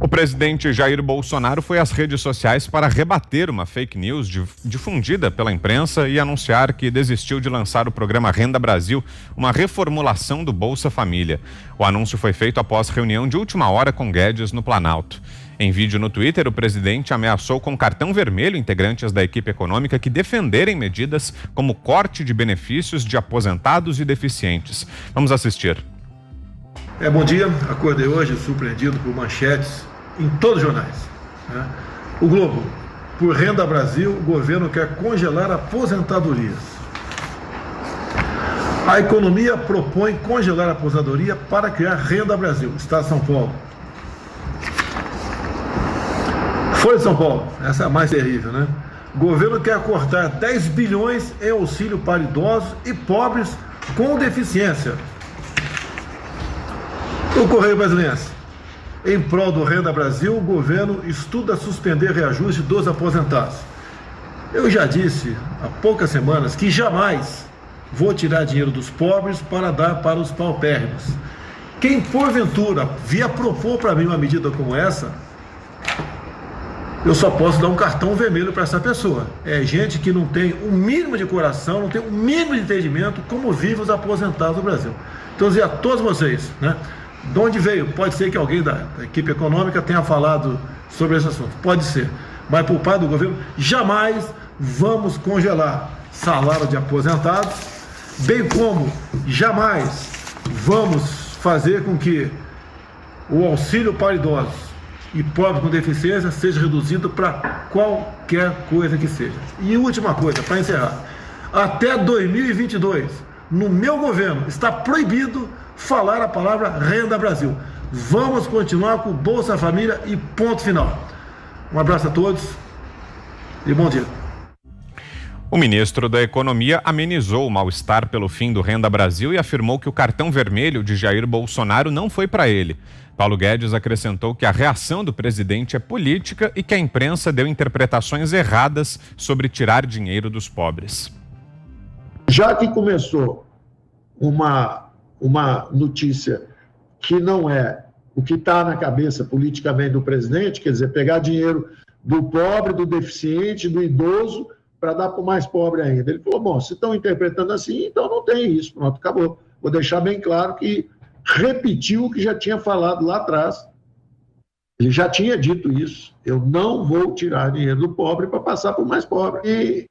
O presidente Jair Bolsonaro foi às redes sociais para rebater uma fake news difundida pela imprensa e anunciar que desistiu de lançar o programa Renda Brasil, uma reformulação do Bolsa Família. O anúncio foi feito após reunião de última hora com Guedes no Planalto. Em vídeo no Twitter, o presidente ameaçou com cartão vermelho integrantes da equipe econômica que defenderem medidas como corte de benefícios de aposentados e deficientes. Vamos assistir. Bom dia, acordei hoje surpreendido por manchetes em todos os jornais. O Globo, por Renda Brasil, o governo quer congelar aposentadorias. A economia propõe congelar a aposentadoria para criar Renda Brasil, Estado de São Paulo. Folha de São Paulo, essa é a mais terrível, né? O governo quer cortar 10 bilhões em auxílio para idosos e pobres com deficiência. O Correio Brasiliense. Em prol do Renda Brasil, o governo estuda suspender reajuste dos aposentados. Eu já disse há poucas semanas que jamais vou tirar dinheiro dos pobres para dar para os paupérrimos. Quem porventura vier propor para mim uma medida como essa, eu só posso dar um cartão vermelho para essa pessoa. É gente que não tem o mínimo de coração, não tem o mínimo de entendimento como vivem os aposentados do Brasil. Então, dizer a todos vocês, né? De onde veio? Pode ser que alguém da equipe econômica tenha falado sobre esse assunto. Pode ser. Mas por parte do governo, jamais vamos congelar salário de aposentados, bem como jamais vamos fazer com que o auxílio para idosos e pobres com deficiência seja reduzido para qualquer coisa que seja. E última coisa, para encerrar. Até 2022, no meu governo, está proibido falar a palavra Renda Brasil. Vamos continuar com o Bolsa Família e ponto final. Um abraço a todos e bom dia. O ministro da Economia amenizou o mal-estar pelo fim do Renda Brasil e afirmou que o cartão vermelho de Jair Bolsonaro não foi para ele. Paulo Guedes acrescentou que a reação do presidente é política e que a imprensa deu interpretações erradas sobre tirar dinheiro dos pobres. Já que começou uma notícia que não é o que está na cabeça politicamente do presidente, quer dizer, pegar dinheiro do pobre, do deficiente, do idoso, para dar para o mais pobre ainda. Ele falou, bom, se estão interpretando assim, então não tem isso, pronto, acabou. Vou deixar bem claro que repetiu o que já tinha falado lá atrás. Ele já tinha dito isso, eu não vou tirar dinheiro do pobre para passar para o mais pobre. E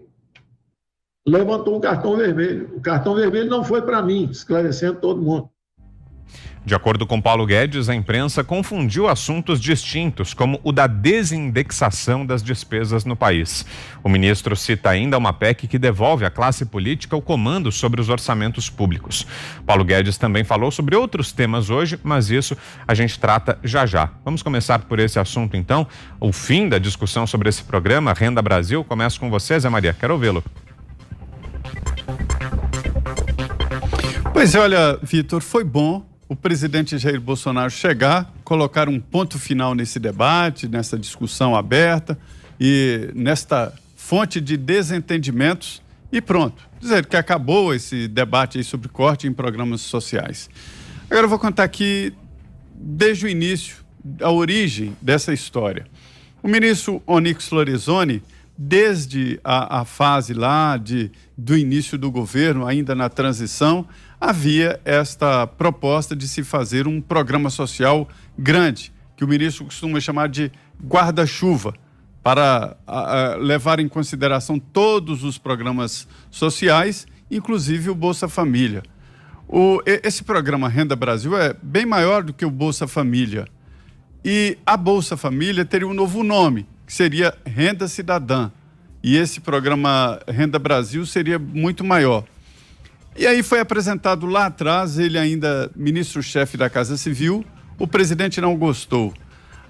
levantou um cartão vermelho. O cartão vermelho não foi para mim, esclarecendo todo mundo. De acordo com Paulo Guedes, a imprensa confundiu assuntos distintos, como o da desindexação das despesas no país. O ministro cita ainda uma PEC que devolve à classe política o comando sobre os orçamentos públicos. Paulo Guedes também falou sobre outros temas hoje, mas isso a gente trata já já. Vamos começar por esse assunto, então. O fim da discussão sobre esse programa, Renda Brasil, começa com você, Zé Maria. Quero ouvi-lo. Pois é, olha, Vitor, foi bom o presidente Jair Bolsonaro chegar, colocar um ponto final nesse debate, nessa discussão aberta e nesta fonte de desentendimentos e pronto. Dizer que acabou esse debate aí sobre corte em programas sociais. Agora eu vou contar aqui, desde o início, a origem dessa história. O ministro Onyx Lorenzoni, desde a fase lá do início do governo, ainda na transição, havia esta proposta de se fazer um programa social grande, que o ministro costuma chamar de guarda-chuva, para levar em consideração todos os programas sociais, inclusive o Bolsa Família. Esse programa Renda Brasil é bem maior do que o Bolsa Família. E a Bolsa Família teria um novo nome, que seria Renda Cidadã. E esse programa Renda Brasil seria muito maior. E aí foi apresentado lá atrás, ele ainda ministro-chefe da Casa Civil, o presidente não gostou.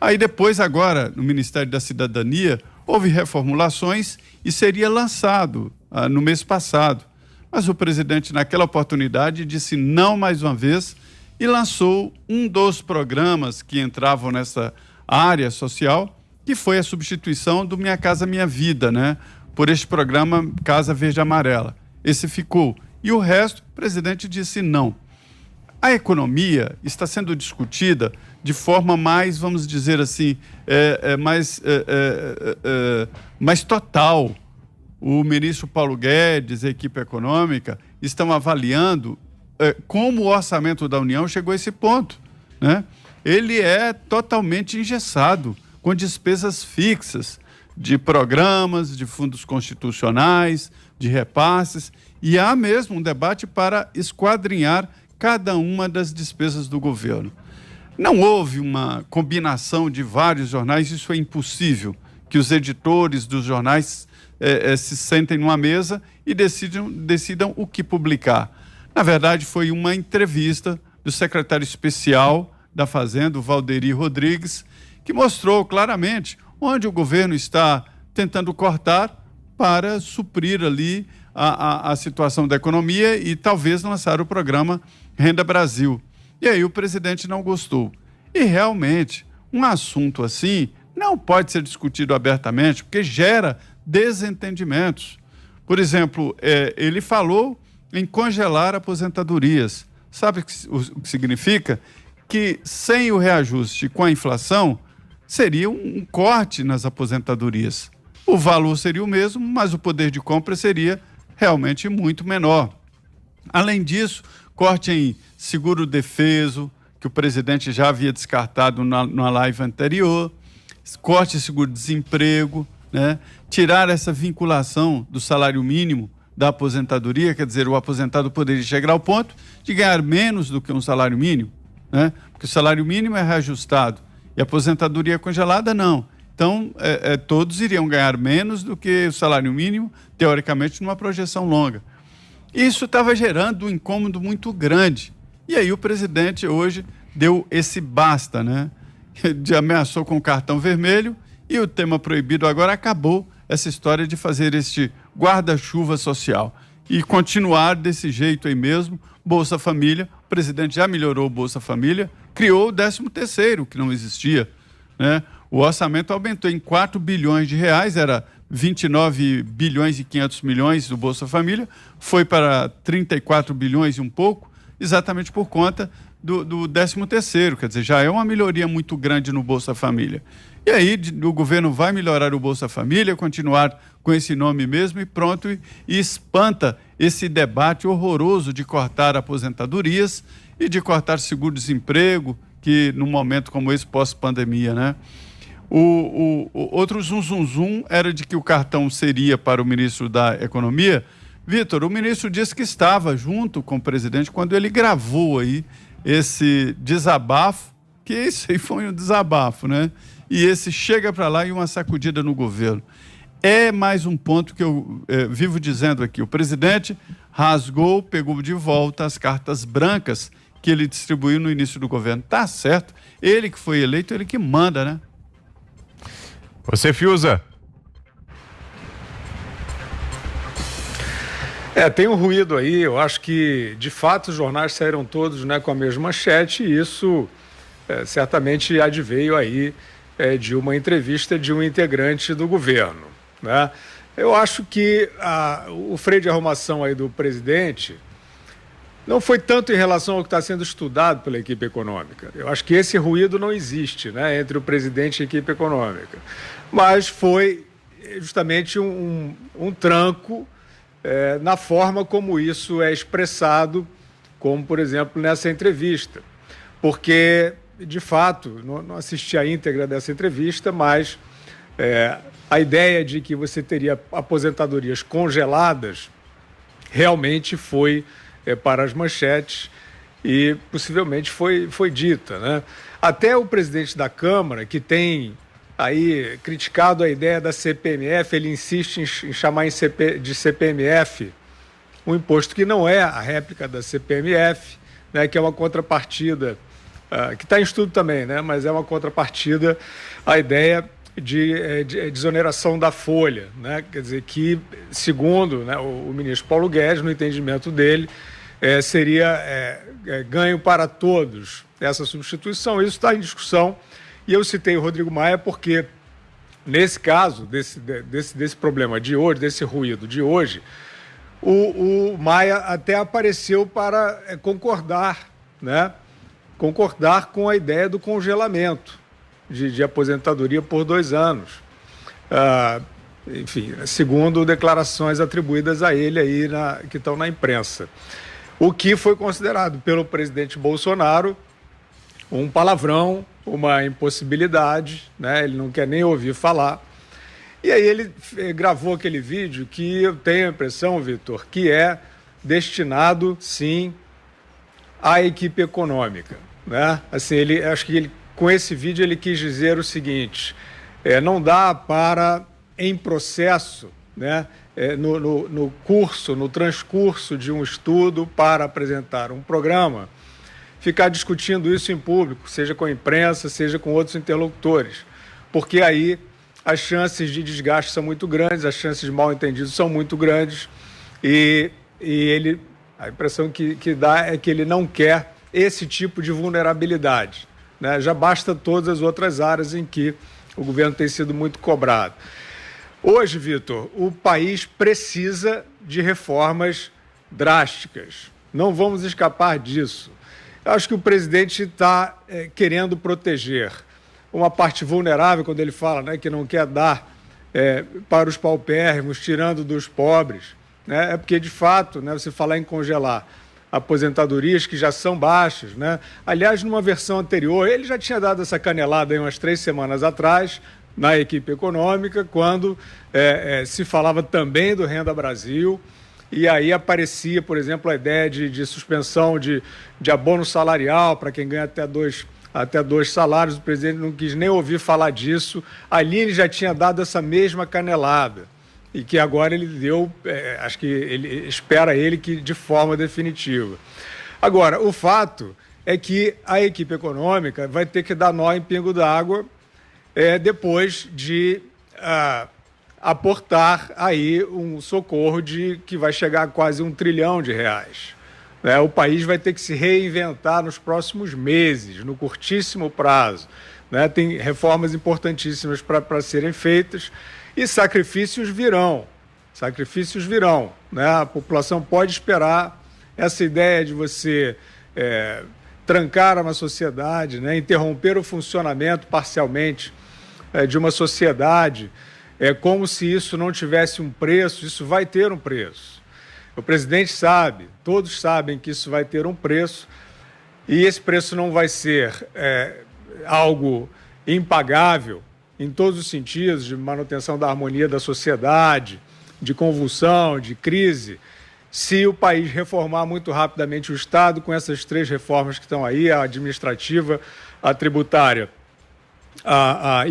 Aí depois, agora, no Ministério da Cidadania, houve reformulações e seria lançado no mês passado. Mas o presidente, naquela oportunidade, disse não mais uma vez e lançou um dos programas que entravam nessa área social, que foi a substituição do Minha Casa Minha Vida, né? Por este programa Casa Verde Amarela. Esse ficou. E o resto, o presidente disse não. A economia está sendo discutida de forma mais, vamos dizer assim, mais total. O ministro Paulo Guedes, a equipe econômica, estão avaliando como o orçamento da União chegou a esse ponto, né? Ele é totalmente engessado, com despesas fixas de programas, de fundos constitucionais, de repasses, e há mesmo um debate para esquadrinhar cada uma das despesas do governo. Não houve uma combinação de vários jornais, isso é impossível, que os editores dos jornais se sentem numa mesa e decidam o que publicar. Na verdade, foi uma entrevista do secretário especial da Fazenda, o Valderi Rodrigues, que mostrou claramente onde o governo está tentando cortar para suprir ali a situação da economia e talvez lançar o programa Renda Brasil. E aí o presidente não gostou. E realmente, um assunto assim não pode ser discutido abertamente, porque gera desentendimentos. Por exemplo, ele falou em congelar aposentadorias. Sabe o que significa? Que sem o reajuste com a inflação, seria um corte nas aposentadorias. O valor seria o mesmo, mas o poder de compra seria realmente muito menor. Além disso, corte em seguro-defeso, que o presidente já havia descartado na live anterior, corte em seguro-desemprego, né? Tirar essa vinculação do salário mínimo da aposentadoria, quer dizer, o aposentado poderia chegar ao ponto de ganhar menos do que um salário mínimo, né? Porque o salário mínimo é reajustado e a aposentadoria congelada não. Então, todos iriam ganhar menos do que o salário mínimo, teoricamente, numa projeção longa. Isso estava gerando um incômodo muito grande. E aí o presidente hoje deu esse basta, né? Ameaçou com o cartão vermelho e o tema proibido agora acabou essa história de fazer este guarda-chuva social. E continuar desse jeito aí mesmo, Bolsa Família, o presidente já melhorou o Bolsa Família, criou o 13º, que não existia, né? O orçamento aumentou em 4 bilhões de reais, era 29 bilhões e 500 milhões do Bolsa Família, foi para 34 bilhões e um pouco, exatamente por conta do 13º, quer dizer, já é uma melhoria muito grande no Bolsa Família. E aí o governo vai melhorar o Bolsa Família, continuar com esse nome mesmo e pronto, e espanta esse debate horroroso de cortar aposentadorias e de cortar seguro-desemprego, que num momento como esse, pós-pandemia, né? O outro zum era de que o cartão seria para o ministro da Economia. Vitor, o ministro disse que estava junto com o presidente quando ele gravou aí esse desabafo, que isso aí foi um desabafo, né? E esse chega para lá e uma sacudida no governo. É mais um ponto que eu vivo dizendo aqui. O presidente rasgou, pegou de volta as cartas brancas que ele distribuiu no início do governo. Tá certo. Ele que foi eleito, ele que manda, né? Você, Fiuza. Tem um ruído aí, eu acho que de fato os jornais saíram todos, né, com a mesma manchete e isso certamente adveio aí de uma entrevista de um integrante do governo, né? Eu acho que o freio de arrumação aí do presidente não foi tanto em relação ao que está sendo estudado pela equipe econômica. Eu acho que esse ruído não existe, né, entre o presidente e a equipe econômica. Mas foi justamente um tranco na forma como isso é expressado, como, por exemplo, nessa entrevista. Porque, de fato, não assisti a íntegra dessa entrevista, mas a ideia de que você teria aposentadorias congeladas realmente foi para as manchetes e possivelmente foi dita, né? Até o presidente da Câmara, que tem aí criticado a ideia da CPMF, ele insiste em chamar de CPMF um imposto que não é a réplica da CPMF, né, que é uma contrapartida, que está em estudo também, né, mas é uma contrapartida à ideia de desoneração da folha, né, quer dizer que, segundo, né, o ministro Paulo Guedes, no entendimento dele, seria ganho para todos essa substituição. Isso está em discussão e eu citei o Rodrigo Maia porque, nesse caso, desse problema de hoje, desse ruído de hoje, o Maia até apareceu para concordar, né, concordar com a ideia do congelamento de aposentadoria por 2 anos. Enfim, segundo declarações atribuídas a ele aí que estão na imprensa. O que foi considerado pelo presidente Bolsonaro um palavrão, uma impossibilidade, né? Ele não quer nem ouvir falar. E aí ele gravou aquele vídeo que eu tenho a impressão, Vitor, que é destinado, sim, à equipe econômica, né? Assim, acho que com esse vídeo ele quis dizer o seguinte: não dá para, em processo, né, no transcurso de um estudo para apresentar um programa, ficar discutindo isso em público, seja com a imprensa, seja com outros interlocutores, porque aí as chances de desgaste são muito grandes, as chances de mal-entendidos são muito grandes, e a impressão que dá é que ele não quer esse tipo de vulnerabilidade, né? Já basta todas as outras áreas em que o governo tem sido muito cobrado. Hoje, Vitor, o país precisa de reformas drásticas. Não vamos escapar disso. Eu acho que o presidente está querendo proteger uma parte vulnerável, quando ele fala, né, que não quer dar para os paupérrimos, tirando dos pobres, né? É porque, de fato, né, você falar em congelar aposentadorias que já são baixas, né? Aliás, numa versão anterior, ele já tinha dado essa canelada aí umas 3 semanas atrás, na equipe econômica, quando se falava também do Renda Brasil, e aí aparecia, por exemplo, a ideia de suspensão de abono salarial para quem ganha até dois salários. O presidente não quis nem ouvir falar disso. Ali ele já tinha dado essa mesma canelada, e que agora ele deu, acho que ele espera que de forma definitiva. Agora, o fato é que a equipe econômica vai ter que dar nó em pingo d'água depois de aportar aí um socorro que vai chegar a quase R$1 trilhão. O país vai ter que se reinventar nos próximos meses, no curtíssimo prazo, né? Tem reformas importantíssimas para serem feitas, e sacrifícios virão, né? A população pode esperar. Essa ideia de você trancar uma sociedade, né? Interromper o funcionamento parcialmente de uma sociedade, como se isso não tivesse um preço. Isso vai ter um preço. O presidente sabe, todos sabem que isso vai ter um preço, e esse preço não vai ser algo impagável em todos os sentidos, de manutenção da harmonia da sociedade, de convulsão, de crise, se o país reformar muito rapidamente o Estado com essas 3 reformas que estão aí: a administrativa, a tributária a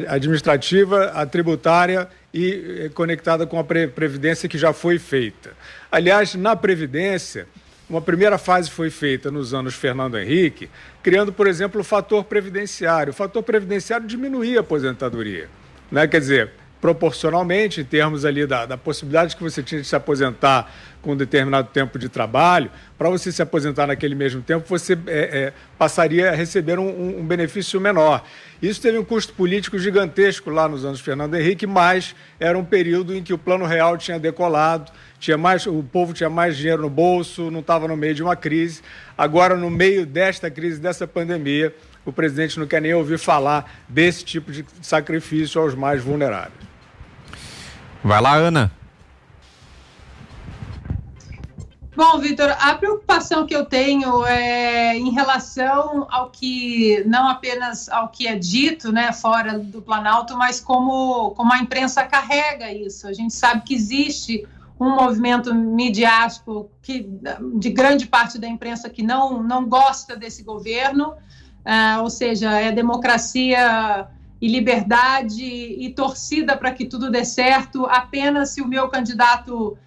administrativa, a tributária e conectada com a Previdência, que já foi feita. Aliás, na Previdência, uma primeira fase foi feita nos anos Fernando Henrique, criando, por exemplo, o fator previdenciário. O fator previdenciário diminuía a aposentadoria, né? Quer dizer, proporcionalmente, em termos ali da possibilidade que você tinha de se aposentar com um determinado tempo de trabalho, para você se aposentar naquele mesmo tempo, você passaria a receber um benefício menor. Isso teve um custo político gigantesco lá nos anos Fernando Henrique, mas era um período em que o Plano Real tinha decolado, o povo tinha mais dinheiro no bolso, não estava no meio de uma crise. Agora, no meio desta crise, dessa pandemia, o presidente não quer nem ouvir falar desse tipo de sacrifício aos mais vulneráveis. Vai lá, Ana. Bom, Vitor, a preocupação que eu tenho é em relação ao que, não apenas ao que é dito, né, fora do Planalto, mas como a imprensa carrega isso. A gente sabe que existe um movimento midiático de grande parte da imprensa que não gosta desse governo, ou seja, é democracia e liberdade e torcida para que tudo dê certo apenas se o meu candidato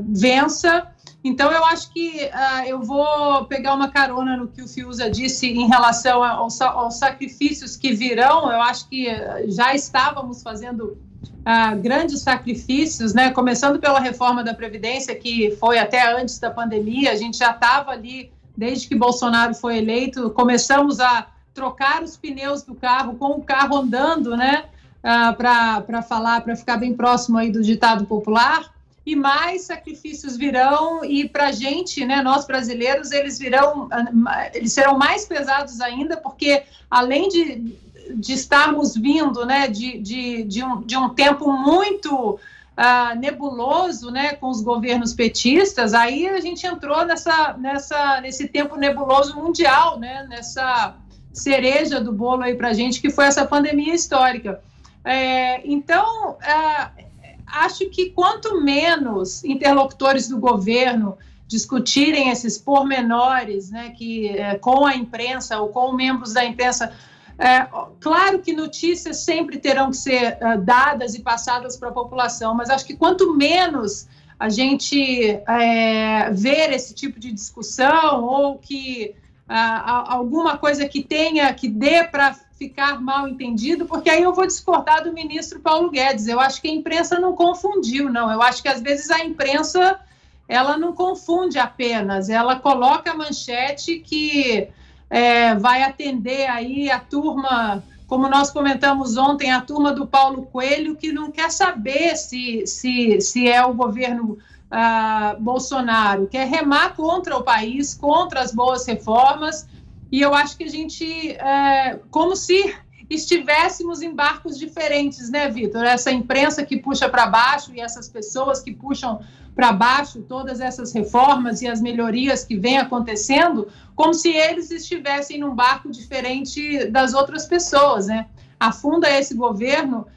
vença. Então, eu acho que eu vou pegar uma carona no que o Fiuza disse em relação aos sacrifícios que virão. Eu acho que já estávamos fazendo grandes sacrifícios, né? Começando pela reforma da Previdência, que foi até antes da pandemia. A gente já estava ali, desde que Bolsonaro foi eleito, começamos a trocar os pneus do carro com o carro andando, né? Para ficar bem próximo aí do ditado popular. e mais sacrifícios virão, e para a gente, né, nós brasileiros, eles serão mais pesados ainda, porque além de estarmos vindo, né, de um tempo muito nebuloso, né, com os governos petistas, aí a gente entrou nesse tempo nebuloso mundial, né, nessa cereja do bolo aí para a gente, que foi essa pandemia histórica. Então, acho que quanto menos interlocutores do governo discutirem esses pormenores, né, com a imprensa ou com membros da imprensa, claro que notícias sempre terão que ser dadas e passadas para a população, mas acho que quanto menos a gente ver esse tipo de discussão ou que alguma coisa que dê para ficar mal entendido, porque aí eu vou discordar do ministro Paulo Guedes. Eu acho que a imprensa não confundiu, não. Eu acho que às vezes a imprensa ela não confunde apenas, ela coloca a manchete que vai atender aí a turma, como nós comentamos ontem, a turma do Paulo Coelho, que não quer saber se é o governo Bolsonaro, quer remar contra o país, contra as boas reformas, e eu acho que a gente, como se estivéssemos em barcos diferentes, né, Vitor? Essa imprensa que puxa para baixo e essas pessoas que puxam para baixo todas essas reformas e as melhorias que vêm acontecendo, como se eles estivessem num barco diferente das outras pessoas, né? Afunda esse governo,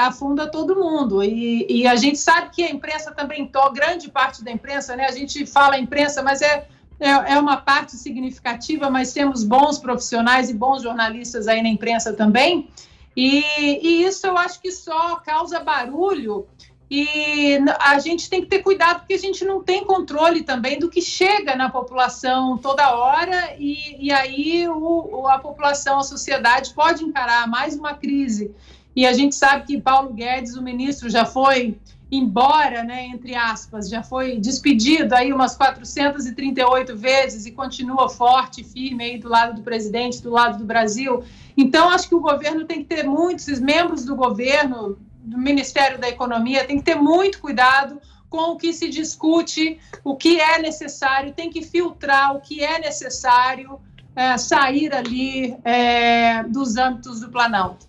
afunda todo mundo. E a gente sabe que a imprensa também, grande parte da imprensa, né? A gente fala imprensa, mas é uma parte significativa, mas temos bons profissionais e bons jornalistas aí na imprensa também. E isso eu acho que só causa barulho. E a gente tem que ter cuidado, porque a gente não tem controle também do que chega na população toda hora, e aí a população, a sociedade pode encarar mais uma crise. E a gente sabe que Paulo Guedes, o ministro, já foi embora, né, entre aspas, já foi despedido aí umas 438 vezes e continua forte e firme aí do lado do presidente, do lado do Brasil. Então, acho que o governo tem que ter esses membros do governo, do Ministério da Economia, tem que ter muito cuidado com o que se discute, o que é necessário, tem que filtrar o que é necessário sair ali dos âmbitos do Planalto.